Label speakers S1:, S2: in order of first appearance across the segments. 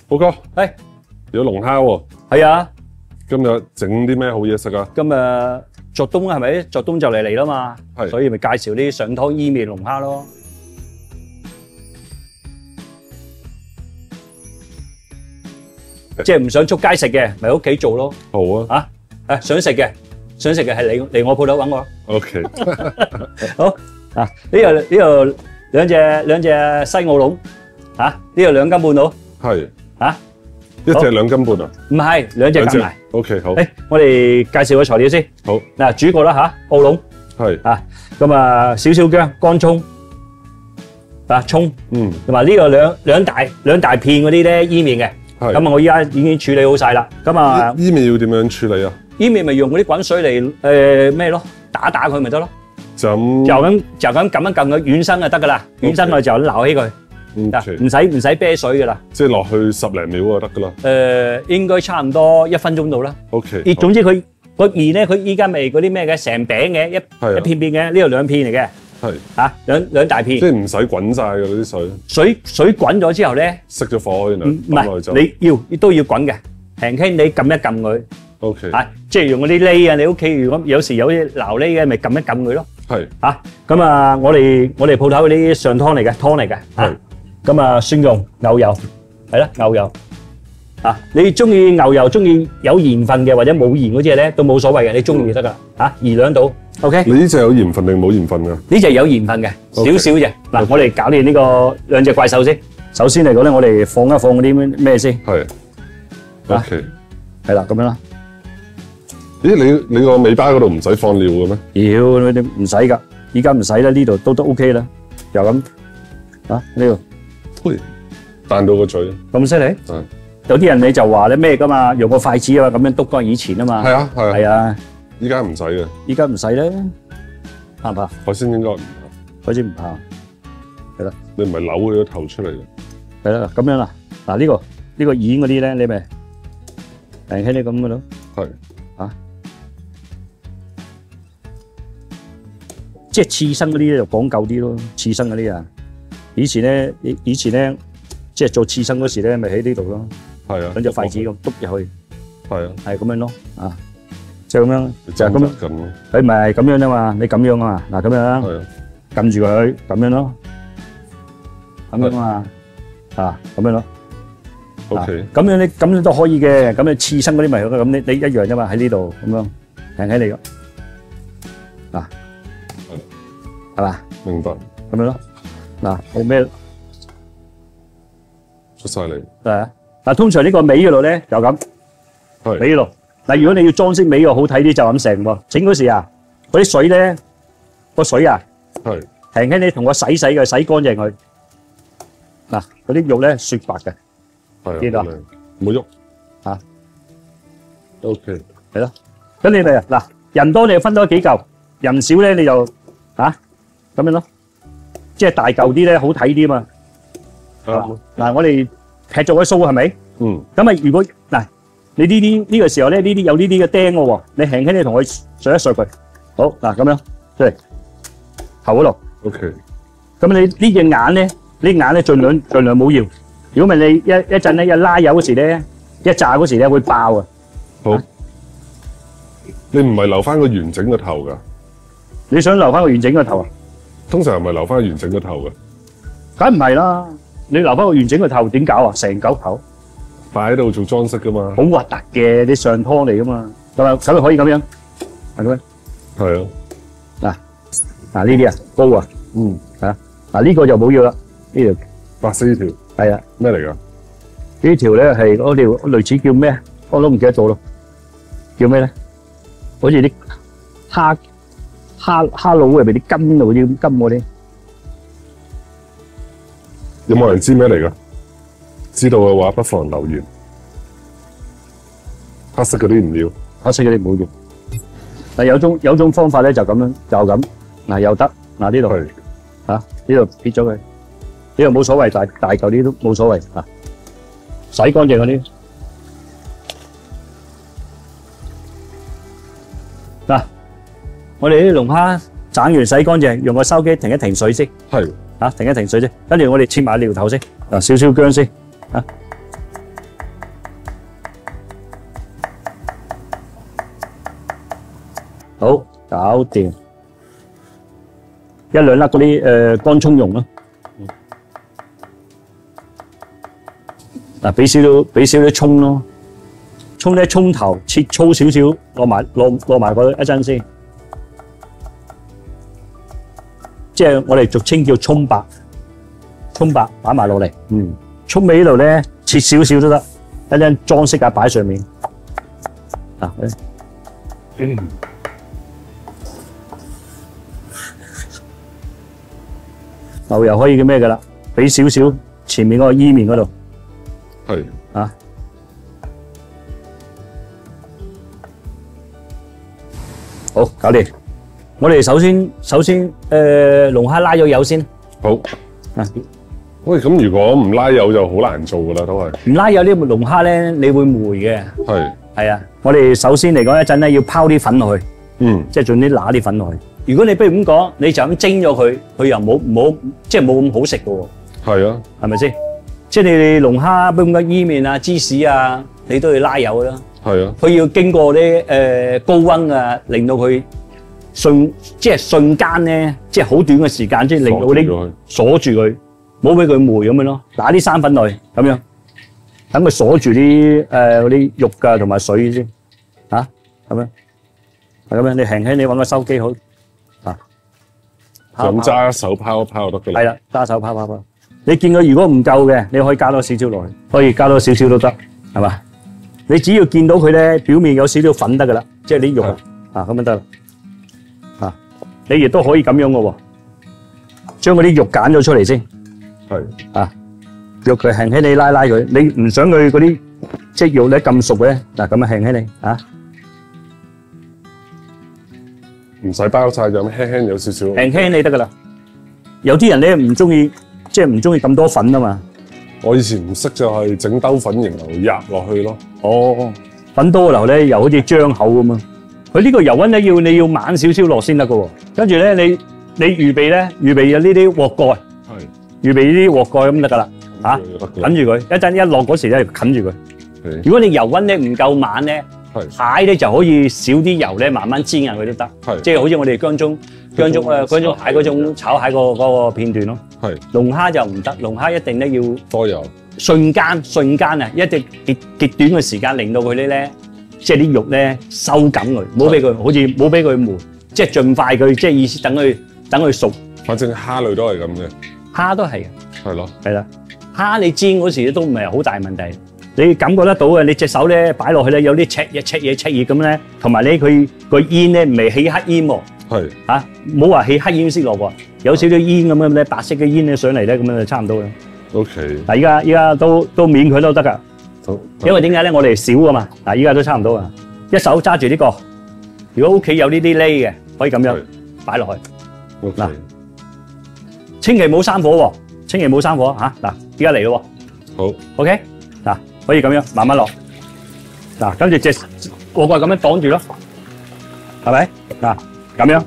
S1: 寶哥，
S2: 係
S1: 有龍蝦喎。
S2: 係啊，
S1: 今日整啲咩好嘢食啊？
S2: 今日作冬係咪？作冬就嚟啦嘛，
S1: 係，
S2: 所以咪介紹啲上湯伊麵龍蝦咯。即係唔想出街食嘅，咪喺屋企做咯。
S1: 好啊。
S2: 想食嘅係你嚟我鋪頭揾我。
S1: OK。
S2: 好啊，呢度兩隻西澳龍，呢度2斤半到。
S1: 係。
S2: 啊？
S1: 一隻2斤半啊？
S2: 唔係，兩隻夾埋。
S1: OK， 好。
S2: 我哋介紹個材料先。
S1: 好。
S2: 嗱，主角啦嚇，澳龍。
S1: 係。
S2: 咁啊，少少薑、乾葱。葱。同埋呢個兩大片嗰啲咧伊麵嘅。係。咁啊，我依家已經處理好晒啦。咁啊，
S1: 伊麵要點樣處理啊？
S2: 伊麵咪用嗰啲滾水嚟咩咯？打佢咪得咯。就咁撳一撳佢軟身就得噶啦。軟身我就撈起佢。唔使啤水噶啦。即係落去10零秒就得噶啦。應該差唔多1分鐘到啦。OK。總之佢個麵咧，佢依家咪嗰啲咩嘅，成餅嘅一片片嘅，呢度2片嚟嘅。係。兩大片。即係唔使滾晒嘅嗰啲水。水滾咗之後咧，熄咗火然後唔係，你都要滾嘅，輕輕你撳一撳佢。OK。即係用嗰啲瀝啊，你屋企如果有時有啲撈瀝嘅，咪撳一撳佢咯。係。咁啊，我哋鋪頭嗰啲上湯嚟嘅，湯嚟嘅。係。咁啊，蒜蓉、牛油，係啦，牛油。你中意牛油，中意有鹽分嘅或者冇鹽嗰隻咧，都冇所謂嘅，你中意就得噶啦。2兩到 ，OK。你呢隻有鹽分定冇鹽分噶？呢隻有鹽分嘅，少少啫。嗱，我哋搞掂呢個兩隻怪獸先。首先嚟講咧，我哋放一放嗰啲咩先？係。OK。係啦，咁樣啦。咦，你個尾巴嗰度唔使放料嘅咩？妖，你唔使噶，依家唔使啦，呢度都 OK 啦。又咁，呢度。喂，彈到個嘴。咁犀利？係。有啲人你就話咧咩噶嘛，用個筷子啊咁樣篤過以前啊嘛。係啊，係啊。依家唔使嘅。依家唔使咧，怕唔怕？海鮮應該唔怕。海鮮唔怕。係啦。你唔係扭佢個頭出嚟嘅。係啦，咁樣啦。嗱呢個耳嗰啲咧，你咪輕輕啲咁嘅咯。係。即係刺身嗰啲咧就講究啲咯，刺身嗰啲啊。以前咧，即係做刺身嗰時咧，咪喺呢度咯。係啊，兩隻筷子咁篤入去。係啊，係咁樣咯。即係咁樣，就係咁樣。佢唔係咁樣啊嘛，你咁樣啊嘛，嗱咁樣。係啊。撳住佢，咁樣咯。咁樣啊嘛，咁樣咯。OK。咁樣你咁樣都可以嘅，咁你刺身嗰啲咪咁你一樣啫嘛，喺呢度咁樣輕輕嚟嘅。嗱。係嘛？明白。咁樣咯。嗱，冇咩出晒嚟。係啊。嗱，通常呢個尾嗰度咧就咁。係。尾嗰度。嗱，如果你要裝飾尾又好睇啲，就咁成喎。整嗰時啊，嗰啲水咧，個水啊，係。輕輕你同我洗佢，洗乾淨佢。嗱，嗰啲肉咧雪白嘅。係。見到啊？唔好喐。嚇。OK。係咯。咁你咪嗱，人多你就分多幾嚿，人少咧你就咁樣咯，即係大嚿啲咧好睇啲嘛。嗱，我哋劈咗個鬚係咪？咁啊，如果嗱，你呢個時候咧，呢啲有呢啲嘅釘嘅喎，你輕輕地同佢削一削佢。好，嗱咁樣出嚟，頭嗰度。OK。咁你呢隻眼咧，盡量冇要。如果唔係你一陣咧一拉油嗰時咧，一炸嗰時咧會爆啊。好。你唔係留翻個完整嘅頭㗎？你想留翻個完整嘅頭啊？通常係咪留翻個完整個頭嘅？梗唔係啦，你留翻個完整個頭點搞啊？成嚿頭擺喺度做裝飾噶嘛？好核突嘅，啲上湯嚟噶嘛？咁咪可以咁樣，係咁樣。係啊。嗱呢啲啊高啊，嗱呢個就冇要啦，呢條白色呢條係啊，咩嚟噶？呢條咧係嗰條類似叫咩？我都唔記得咗咯，叫咩咧？好似啲蝦佬入邊啲筋度啲金嗰啲，有冇人知咩嚟噶？知道嘅話不妨留言。黑色嗰啲唔要，黑色嗰啲唔好要。但有種方法咧就咁樣，就咁嗱又得嗱呢度係呢度撇咗佢，呢度冇所謂，大嚿啲都冇所謂啊。洗乾淨嗰啲嗱。我哋啲龍蝦斬完洗乾淨，用個收機停一停水先。係。停一停水先，跟住我哋切埋料頭先。嗱，少少薑先。好，搞掂。一兩粒嗰啲乾葱蓉咯。嗱，俾少啲葱咯，葱咧葱頭切粗少少，落埋嗰一陣先。即係我哋俗稱叫葱白，葱白擺埋落嚟。葱尾呢度咧切少少都得，一陣裝飾啊擺上面。牛油可以嘅咩㗎啦？俾少少前面嗰個伊麵嗰度。係。啊。好，搞掂。我哋首先龍蝦拉咗油先。好。啊。
S1: 喂，咁如果唔拉油就好難做㗎啦，都係。
S2: 唔拉油呢個龍蝦咧，你會霉嘅。
S1: 係。係
S2: 啊，我哋首先嚟講一陣咧，要拋啲粉落去。即係盡啲揦啲粉落去。如果你不如咁講，你就咁蒸咗佢，佢又冇即係冇咁好食嘅喎。係啊，係咪先？即係你哋龍蝦，不如咁講伊麵啊、芝士啊，你都要拉油啦。係啊，佢要經過啲高溫啊，令到佢瞬間咧，即係好短嘅時間，即係令到啲鎖住佢，冇俾佢霉咁樣咯。揦啲生粉落去，咁樣等佢鎖住啲嗰啲肉㗎同埋水先嚇，咁樣係咁樣。你輕輕你揾個收機好。
S1: 咁揸手拋一拋就得㗎啦。係啦，
S2: 揸手拋。你見佢如果唔夠嘅，你可以加多少少落去，可以加多少少都得，係嘛？你只要見到佢咧表面有少少粉得㗎啦，即係啲肉啊咁樣得啦。啊，你亦都可以咁樣嘅喎，將嗰啲肉揀咗出嚟先。係。啊，肉佢輕輕你拉佢，你唔想佢嗰啲即肉咧咁熟嘅，嗱咁啊輕輕你啊。
S1: 唔使包晒就咁輕輕有少少，
S2: 輕輕你得噶啦。有啲人咧唔中意，即係唔中意咁多粉啊嘛。
S1: 我以前唔識就係整兜粉然後壓落去咯。
S2: 哦，粉多流咧又好似張口咁啊。佢呢個油溫咧你要猛少少落先得噶喎。跟住咧你預備有呢啲鑊蓋，係預備呢啲鑊蓋咁得噶啦。嚇，冚住佢，一陣一落嗰時咧冚住佢。如果你油溫咧唔夠猛咧。蟹咧就可以少啲油咧，慢慢煎下佢都得，即係好似我哋薑葱蟹嗰種炒蟹嗰個片段咯。係龍蝦就唔得，龍蝦一定咧要多油，瞬間啊，一定極短嘅時間令到佢咧，即係啲肉咧收緊佢，冇俾佢霉，即係盡快佢，即係意思等佢熟。
S1: 反正蝦類都係咁嘅，
S2: 蝦都係嘅，係
S1: 咯，
S2: 係啦，蝦你煎嗰時都唔係好大問題。你感覺得到嘅，你隻手咧擺落去咧有啲赤熱咁咧，同埋咧佢個煙咧唔係起黑煙喎，係嚇，冇話起黑煙先落喎，有少少煙咁樣咧，白色嘅煙咧上嚟咧，咁樣就差唔多啦。OK。嗱，依家都勉佢都得㗎，因為點解咧？我哋少啊嘛。嗱，依家都差唔多啊。一手揸住呢個，如果屋企有呢啲呢嘅，可以咁樣擺落去。嗱，千祈唔好生火喎，千祈唔好生火嚇。嗱，依家嚟咯喎。好。OK。嗱。可以咁樣慢慢落，嗱，跟住隻鑊蓋咁樣擋住咯，係咪？嗱，咁樣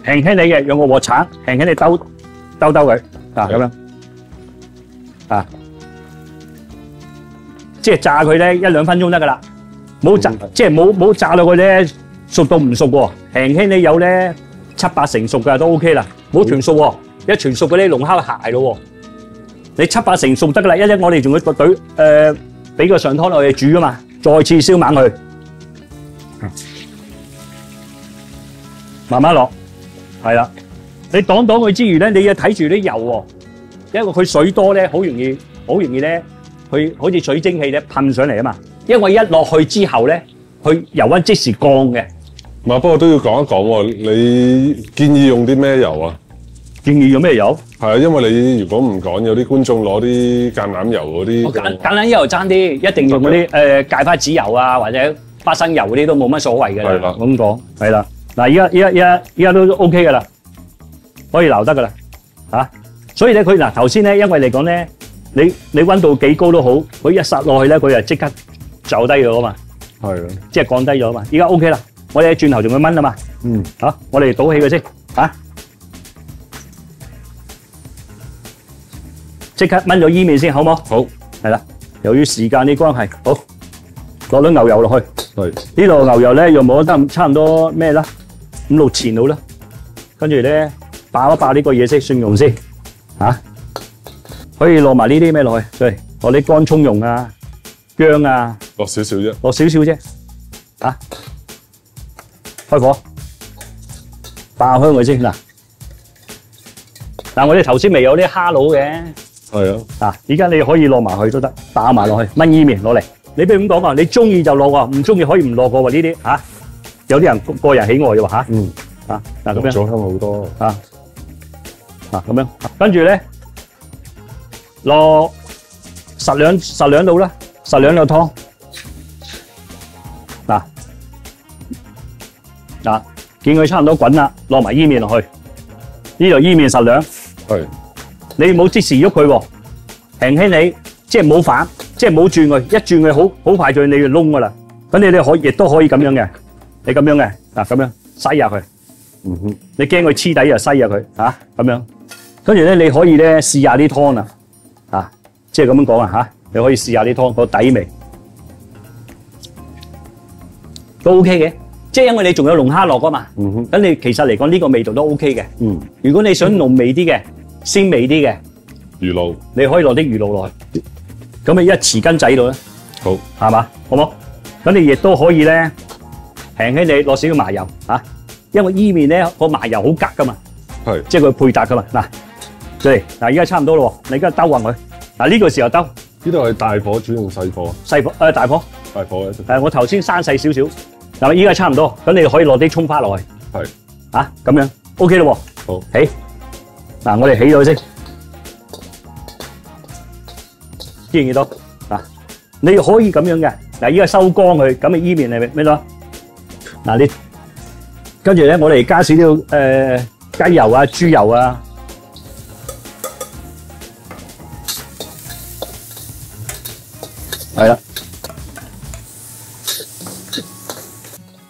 S2: 輕輕你嘅，用個鑊鏟輕輕你兜佢，嗱咁樣，啊，即係炸佢咧1-2分鐘得噶啦，冇炸，即係冇炸到佢咧熟到唔熟喎，輕輕你有咧7-8成熟嘅都 OK 啦，冇全熟喎，一全熟嗰啲龍蝦蟹咯喎。你7-8成熟得噶啦，一陣我哋仲要俾個上湯落去煮噶嘛，再次燒猛佢，慢慢落，係啦。你擋佢之餘咧，你要睇住啲油喎，因為佢水多咧，好容易咧，佢好似水蒸氣咧噴上嚟啊嘛。因為一落去之後咧，佢油溫即時降嘅。
S1: 不過都要講一講喎，你建議用啲咩油啊？
S2: 建議用咩油？
S1: 係啊，因為你如果唔講，有啲觀眾攞啲橄欖油嗰啲。
S2: 橄欖油爭啲，一定用嗰啲芥花籽油啊，或者花生油嗰啲都冇乜所謂嘅啦。係啦，咁講係啦。嗱，依家都 OK 嘅啦，可以撈得嘅啦。嚇，所以咧佢嗱頭先咧，因為嚟講咧，你溫度幾高都好，佢一殺落去咧，佢就即刻就低咗啊嘛。係啊，即係降低咗啊嘛。依家 OK 啦，我哋轉頭仲要燜啊嘛。嚇，我哋倒起佢先嚇。即刻燜咗伊麵先，好冇？好，係啦。由於時間啲關係，好落啲牛油落去。
S1: 係
S2: 呢度牛油咧，用冇得差唔多咩啦，5、6錢到啦。跟住咧爆一爆呢個嘢先，蒜蓉先嚇，可以落埋呢啲咩落去？對，落啲乾葱蓉啊、薑啊，
S1: 落少少啫，
S2: 落少少啫嚇。開火，爆香佢先嗱。嗱，我哋頭先未有啲蝦佬嘅。
S1: 係啊。嗱，
S2: 而家你可以落埋去都得，爆埋落去，炆伊麵攞嚟。你不如咁講啊，你中意就落喎，唔中意可以唔落喎呢啲嚇。有啲人個人喜愛嘅喎嚇。嗯。啊，嗱咁樣。
S1: 咗香好多。
S2: 啊。啊咁樣，跟住咧落10兩度啦，10兩個湯。嗱，見佢差唔多滾啦，落埋伊麵落去。呢度伊麵10兩。係。你冇即時喐佢喎，輕輕你即係冇反，即係冇轉佢，一轉佢好快就你就燶噶啦。咁你亦都可以咁樣嘅，你咁樣嘅嗱咁樣篩入去。嗯哼。你驚佢黐底就篩入佢嚇咁樣。跟住咧你可以咧試下啲湯啊，啊即係咁樣講啊嚇，你可以試下啲湯個底味都 OK 嘅。即係因為你仲有龍蝦落噶嘛，咁你其實嚟講呢個味道都 OK 嘅。如果你想濃味啲嘅、鮮味啲嘅
S1: 魚露，
S2: 你可以落啲魚露落去。咁你一匙羹仔度咧，
S1: 好
S2: 係嘛？好冇？咁你亦都可以咧，輕輕你落少少麻油嚇，因為伊麵咧個麻油好格噶嘛，係即係佢配搭噶嘛。嗱，嚟嗱，而家差唔多咯喎，你而家兜勻佢。嗱呢個時候兜，
S1: 呢度係大火煮定細火？
S2: 細火大火。
S1: 大火嘅。
S2: 我頭先生細少少。嗱，依家差唔多，咁你可以落啲葱花落去，係，啊，咁樣 OK 咯喎，好，起，嗱，我哋起咗先，知唔知道？嗱，你可以咁樣嘅，嗱，依家收乾佢，咁嘅伊麵係咩咯？嗱，你跟住咧，我哋加少少雞油啊、豬油啊，係啦。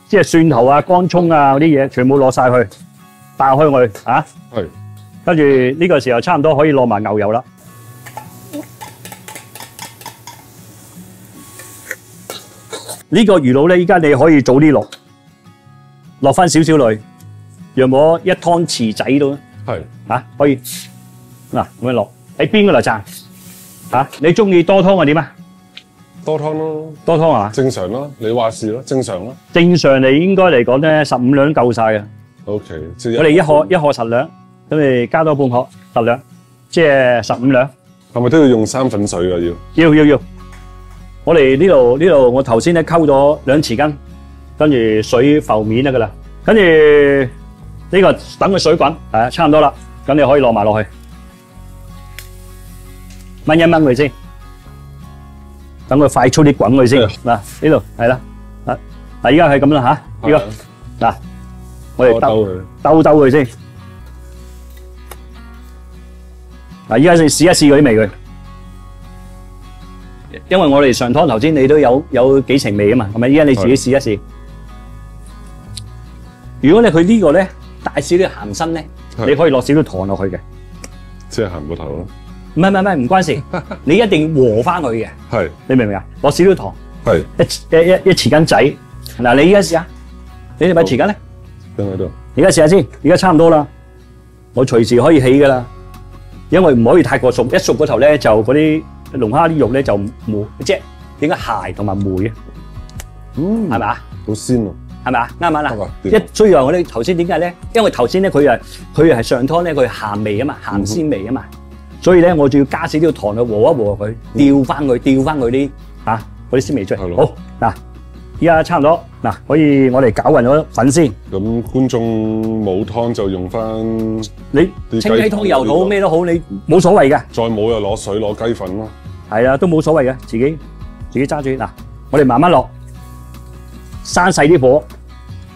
S2: 即係蒜頭啊、乾葱啊嗰啲嘢，全部落晒去，爆開佢嚇。係。跟住呢個時候差唔多可以落埋牛油啦。呢個魚露咧，依家你可以早啲落翻少少落，約摸1湯匙仔到啦。係。嚇，可以。嗱，咁樣落喺邊嗰度賺？嚇，你中意多湯係點啊？
S1: 多湯咯，
S2: 多湯係嘛？
S1: 正常咯，你話事咯，正常咯。正
S2: 常你應該嚟講咧，15兩夠晒嘅。
S1: OK，
S2: 我哋一殼10兩，咁你加多半殼10兩，即係15兩。
S1: 係咪都要用3粉水啊？
S2: 要。我哋呢度，我頭先咧溝咗2匙羹，跟住水浮面得噶啦。跟住呢個等佢水滾，係啊，差唔多啦。咁你可以落埋落去，燜一燜佢先。等佢快速啲滾佢先，嗱呢度係啦，嗱依家係咁啦嚇，呢個嗱我哋兜佢先，嗱依家先試一試嗰啲味佢，因為我哋上湯頭先你都有幾成味啊嘛，係咪？依家你自己試一試，如果你佢呢個咧大少啲鹹身咧，你可以落少少糖落去嘅，
S1: 即係鹹過頭咯。
S2: 唔唔關事，你一定要和翻佢嘅。係，你明唔明啊？落少少糖，係一匙羹仔。嗱，你依家試下，你哋咪匙羹咧？
S1: 喺度。
S2: 而家試下先，而家差唔多啦。我隨時可以起噶啦，因為唔可以太過熟，一熟嗰頭咧就嗰啲龍蝦啲肉咧就霉，即係點解鞋同埋霉啊？係咪啊？
S1: 好鮮喎！
S2: 係咪啊？啱唔啱啊？所以話我哋頭先點解咧？因為頭先咧佢係上湯咧，佢係鹹味啊嘛，鹹鮮味啊嘛。所以咧，我仲要加少少糖去和一和佢，調翻佢啲嗰啲鮮味出嚟。好嗱，依家差唔多嗱，可以我哋攪勻咗粉先。
S1: 咁觀眾冇湯就用翻
S2: 你清雞湯又好，咩都好，你冇所謂嘅。
S1: 再冇又攞水攞雞粉咯。係
S2: 啊，都冇所謂嘅，自己揸住嗱，我哋慢慢落，閂細啲火，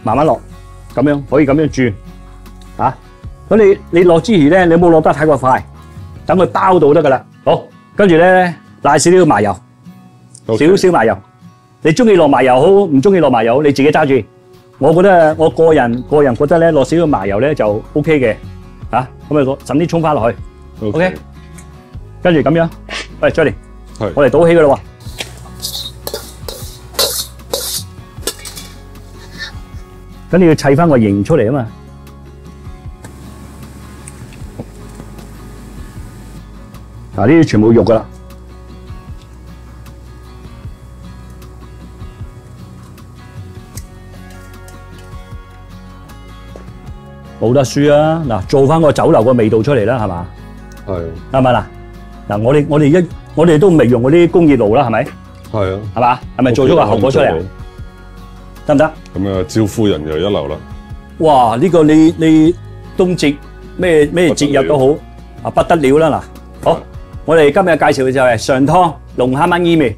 S2: 慢慢落，咁樣可以咁樣轉嚇。咁你落之餘咧，你冇落得太過快。等佢包到得噶啦，好，跟住咧瀨少少麻油，少少麻油，你中意落麻油好，唔中意落麻油，你自己揸住。我覺得我個人覺得咧落少少麻油咧就 OK 嘅，嚇，咁啊揼啲葱花落去 ，OK，跟住咁樣，喂 ，Johnny，我哋倒起佢啦喎，咁你要砌翻個形出嚟啊嘛。嗱，呢啲全部肉噶啦，冇得輸啊！嗱，做翻個酒樓個味道出嚟啦，係嘛？係。係咪嗱？嗱，我哋都未用嗰啲工業爐啦，係咪？係啊。係嘛？係咪做咗個效果出嚟？得唔得？咁啊，招呼人又一流啦。哇！呢個你冬節咩節日都好啊，不得了啦嗱。好，我哋今日介紹嘅就係上湯龍蝦炆伊麵。